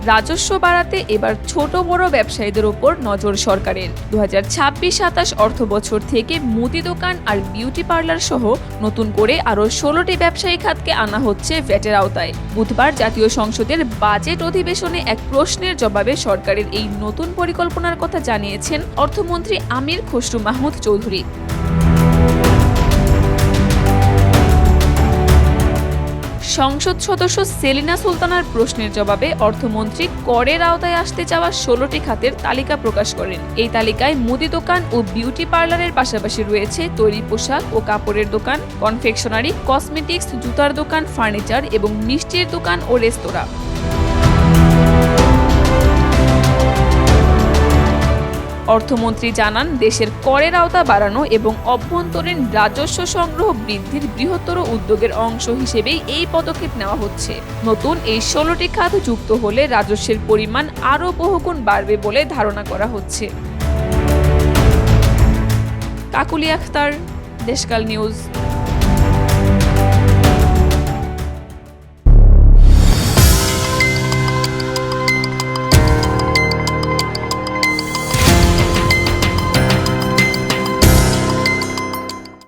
রাজস্ব বাড়াতে এবার ছোট বড় ব্যবসায়ীদের ওপর নজর সরকারের। 2026-27 অর্থবছর থেকে মুদি দোকান আর বিউটি পার্লার সহ নতুন করে আরও 16টি ব্যবসায়ী খাতকে আনা হচ্ছে ভ্যাটের আওতায়। বুধবার জাতীয় সংসদের বাজেট অধিবেশনে এক প্রশ্নের জবাবে সরকারের এই নতুন পরিকল্পনার কথা জানিয়েছেন অর্থমন্ত্রী আমির খসরু মাহমুদ চৌধুরী। সংসদ সদস্য সেলিনা সুলতানার প্রশ্নের জবাবে অর্থমন্ত্রী করের আওতায় আসতে চাওয়া 16টি খাতের তালিকা প্রকাশ করেন। এই তালিকায় মুদি দোকান ও বিউটি পার্লারের পাশাপাশি রয়েছে তৈরি পোশাক ও কাপড়ের দোকান, কনফেকশনারি, কসমেটিক্স, জুতার দোকান, ফার্নিচার এবং মিষ্টির দোকান ও রেস্তোরাঁ। অর্থমন্ত্রী জানান, দেশের করের আওতা বাড়ানো এবং অভ্যন্তরীণ রাজস্ব সংগ্রহ বৃদ্ধির বৃহত্তর উদ্যোগের অংশ হিসেবেই এই পদক্ষেপ নেওয়া হচ্ছে। নতুন এই 16টি খাত যুক্ত হলে রাজস্বের পরিমাণ আরও বহুগুণ বাড়বে বলে ধারণা করা হচ্ছে। কাকুলি আখতার, দেশকাল নিউজ।